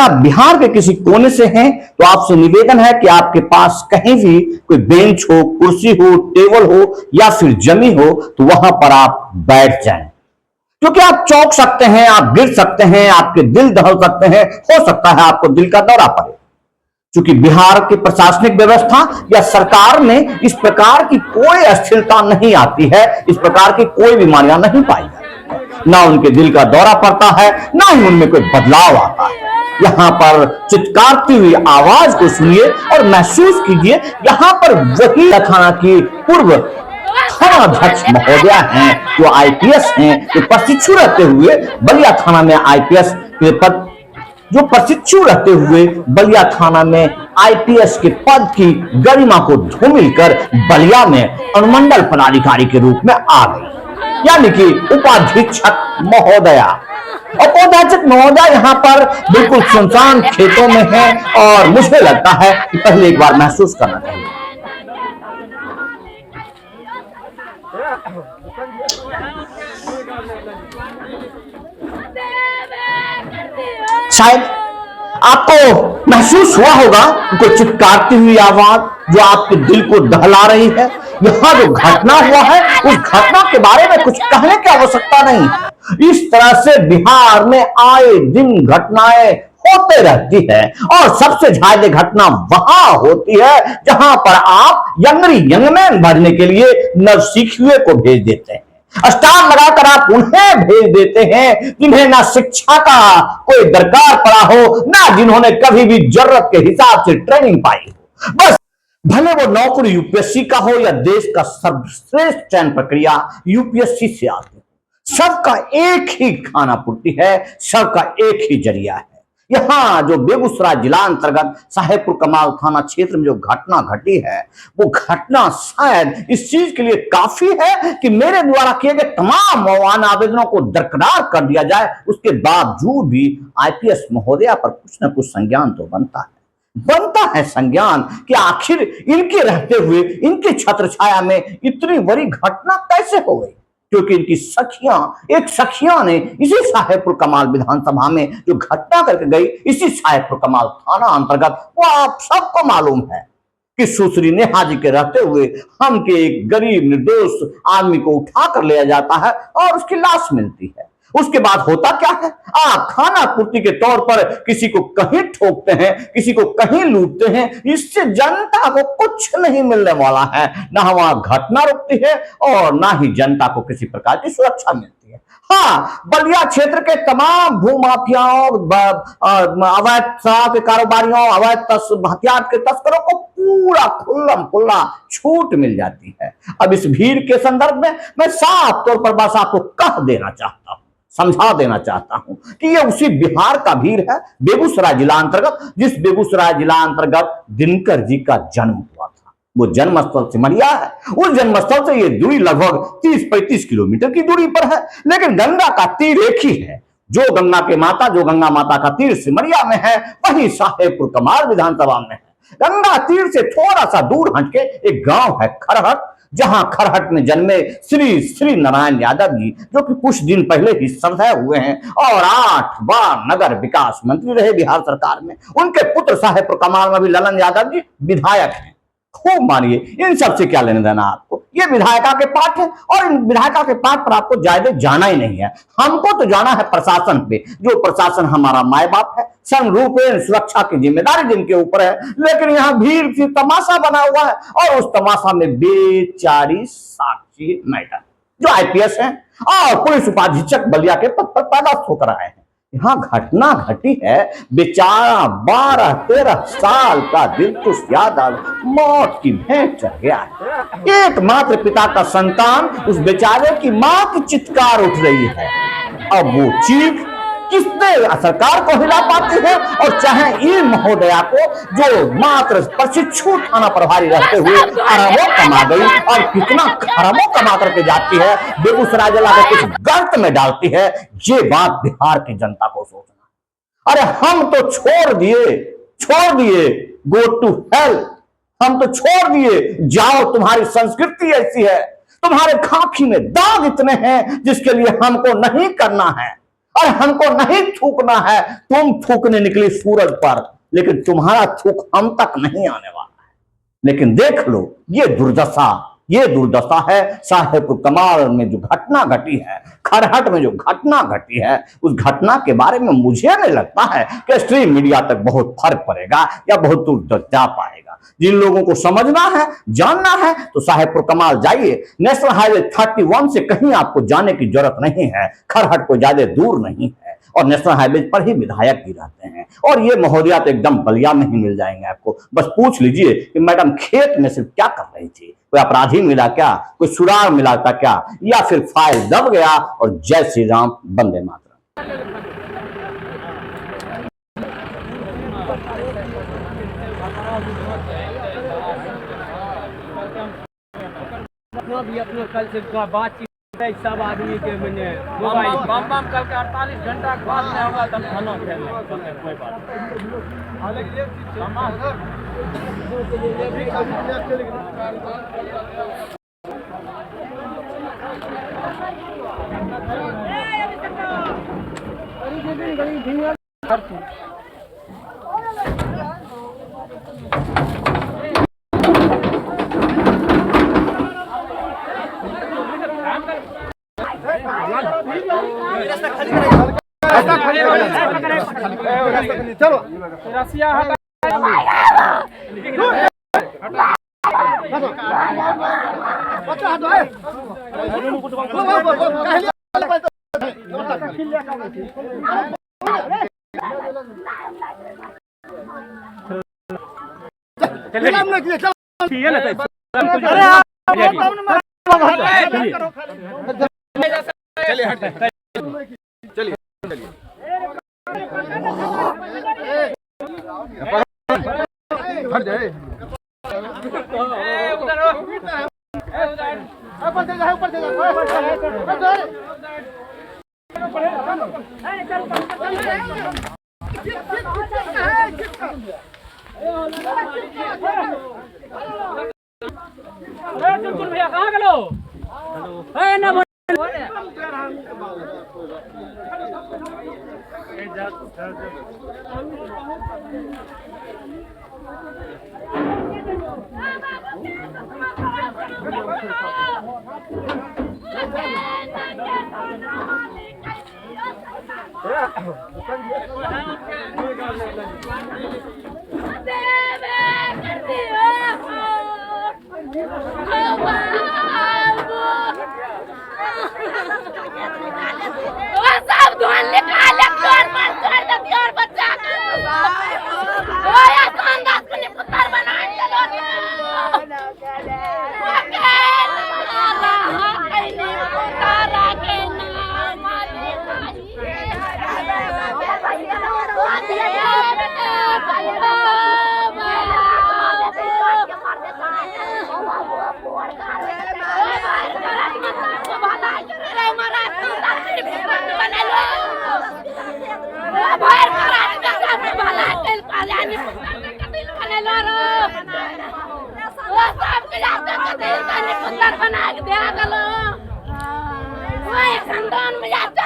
आप बिहार के किसी कोने से हैं तो आपसे निवेदन है कि आपके पास कहीं भी कोई बेंच हो, कुर्सी हो, टेबल हो या फिर जमी हो तो वहां पर आप बैठ जाएं, क्योंकि आप चौंक सकते हैं, आप गिर सकते हैं, आपके दिल दहल सकते हैं, हो सकता है आपको दिल का दौरा पड़े। क्योंकि बिहार की प्रशासनिक व्यवस्था या सरकार में इस प्रकार की कोई अस्थिरता नहीं आती है, इस प्रकार की कोई बीमारियां नहीं पाई जाती, ना उनके दिल का दौरा पड़ता है, ना ही उनमें कोई बदलाव आता है। यहाँ पर चित्कारती हुई आवाज को सुनिए और महसूस कीजिए, यहाँ पर वही थाना की पूर्व थानाध्यक्ष महोदया हैं, जो आईपीएस हैं, जो प्रशिक्षु रहते हुए बलिया थाना में आईपीएस के पद जो प्रशिक्षु रहते हुए बलिया थाना में आईपीएस के पद की गरिमा को धूमिल कर बलिया में अनुमंडल पदाधिकारी के रूप में आ गई, यानी कि उपाधीक्षक महोदया। उपाधीक्षक महोदया यहाँ पर बिल्कुल सुनसान खेतों में है और मुझे लगता है कि पहले एक बार महसूस करना चाहिए। शायद आपको महसूस हुआ होगा कोई चित्कारती हुई आवाज जो आपके दिल को दहला रही है। यहाँ जो घटना हुआ है उस घटना के बारे में कुछ कहने की आवश्यकता नहीं। इस तरह से बिहार में आए दिन घटनाएं होते रहती है और सबसे ज्यादा घटना वहां होती है जहां पर आप यंगमैन भरने के लिए नवसिखुए को भेज देते हैं, स्टार लगाकर आप उन्हें भेज देते हैं जिन्हें ना शिक्षा का कोई दरकार पड़ा हो, ना जिन्होंने कभी भी जरूरत के हिसाब से ट्रेनिंग पाई हो। बस भले वो नौकरी यूपीएससी का हो या देश का सर्वश्रेष्ठ चयन प्रक्रिया यूपीएससी से आती हो, सबका एक ही खाना पूर्ति है, सबका एक ही जरिया है। यहाँ जो बेगूसराय जिला अंतर्गत साहेबपुर कमाल थाना क्षेत्र में जो घटना घटी है, वो घटना शायद इस चीज के लिए काफी है कि मेरे द्वारा किए गए तमाम मौन आवेदनों को दरकिनार कर दिया जाए, उसके बावजूद भी आईपीएस महोदया पर कुछ न कुछ संज्ञान तो बनता है संज्ञान कि आखिर इनके रहते हुए इनके छत्र छाया में इतनी बड़ी घटना कैसे हो गई। क्योंकि इनकी सखियां ने इसी साहेबपुर कमाल विधानसभा में जो घटना करके गई, इसी साहेबपुर कमाल थाना अंतर्गत, वो आप सबको मालूम है कि सुश्री नेहा जी के रहते हुए हम के एक गरीब निर्दोष आदमी को उठा कर लिया जाता है और उसकी लाश मिलती है। उसके बाद होता क्या है, आप खाना पूर्ति के तौर पर किसी को कहीं ठोकते हैं, किसी को कहीं लूटते हैं, इससे जनता को कुछ नहीं मिलने वाला है। ना वहां घटना रुकती है और ना ही जनता को किसी प्रकार की सुरक्षा मिलती है। हाँ, बलिया क्षेत्र के तमाम भूमाफियाओं, अवैध शराब के कारोबारियों, अवैध हथियार के तस्करों को पूरा खुल्लम खुल्ला छूट मिल जाती है। अब इस भीड़ के संदर्भ में मैं साफ तौर पर बस आपको कह देना चाहता हूं, समझा देना चाहता हूं कि ये उसी बिहार का भीड़ है, बेगूसराय जिला अंतर्गत, जिस बेगूसराय जिला अंतर्गत दिनकर जी का जन्म हुआ था। वो जन्मस्थल सिमरिया है। उस जन्मस्थल से ये दूरी लगभग 30-35 किलोमीटर की दूरी पर है, लेकिन गंगा का तीर एक ही है। जो गंगा माता का तीर सिमरिया में है, वही साहेबपुर कमाल विधानसभा में है। गंगा तीर से थोड़ा सा दूर हटके एक गांव है खरहट, जहां खरहट में जन्मे श्री नारायण यादव जी, जो कि कुछ दिन पहले ही सर्वोदय हुए हैं और 8 बार नगर विकास मंत्री रहे बिहार सरकार में। उनके पुत्र साहेबपुर कमाल में भी ललन यादव जी विधायक हैं। खूब मानिए, इन सबसे क्या लेने देना आपको, ये विधायिका के पाठ है और इन विधायिका के पाठ पर आपको ज्यादा जाना ही नहीं है। हमको तो जाना है प्रशासन पे, जो प्रशासन हमारा माए बाप है, संरूपेण सुरक्षा की जिम्मेदारी जिनके ऊपर है। लेकिन यहाँ भीड़ की तमाशा बना हुआ है और उस तमाशा में बेचारी साक्षी मैडम, जो आईपीएस हैं और पुलिस उपाधीक्षक बलिया के पद पर पदस्थ होकर आए हैं। यहाँ घटना घटी है, बेचारा 12-13 साल का दिलखुश यादव मौत की भेंट चढ़ गया है। एकमात्र पिता का संतान, उस बेचारे की मां की चित्कार उठ रही है। अब वो चीख किसने सरकार को हिला पाती है, और चाहे ई महोदया को, जो मात्र प्रशिक्षु थाना प्रभारी रहते हुए अरबों कमा गई और कितना खरबों कमा करके जाती है, बेगूसराय जिला को कुछ गर्त में डालती है। ये बात बिहार की जनता को सोचना। अरे हम तो छोड़ दिए गो टू हेल, हम तो छोड़ दिए, जाओ, तुम्हारी संस्कृति ऐसी है, तुम्हारे खाकी में दाग इतने हैं जिसके लिए हमको नहीं करना है। और हमको नहीं थूकना है, तुम थूकने निकली सूरज पर, लेकिन तुम्हारा थूक हम तक नहीं आने वाला है। लेकिन देख लो, ये दुर्दशा है साहेबपुर कमाल में जो घटना घटी है, खरहट में जो घटना घटी है, उस घटना के बारे में मुझे नहीं लगता है कि स्ट्रीम मीडिया तक बहुत फर्क पड़ेगा या बहुत दूर तक जा पाएगा। जिन लोगों को समझना है, जानना है, तो साहेबपुर कमाल जाइए। नेशनल हाईवे 31 से कहीं आपको जाने की जरूरत नहीं है, खरहट को ज्यादा दूर नहीं है, और नेशनल हाईवे पर ही विधायक भी रहते हैं। और ये महोदया तो एकदम बलिया में ही मिल जाएंगे आपको। बस पूछ लीजिए कि मैडम खेत में सिर्फ क्या कर रही थी, कोई अपराधी मिला क्या, कोई सुराग मिला था क्या, या फिर फाइल दब गया और जय श्री राम वंदे मातरम। भी अपने कल से बातचीत सब आदमी के मैंने मोबाइल बम बम कल के 48 घंटा के बाद नहीं होगा तब खाना खेलने कोई बात चलो रसिया हटा चलिए चलिए हट जाए भैया कहाँ गलो बना के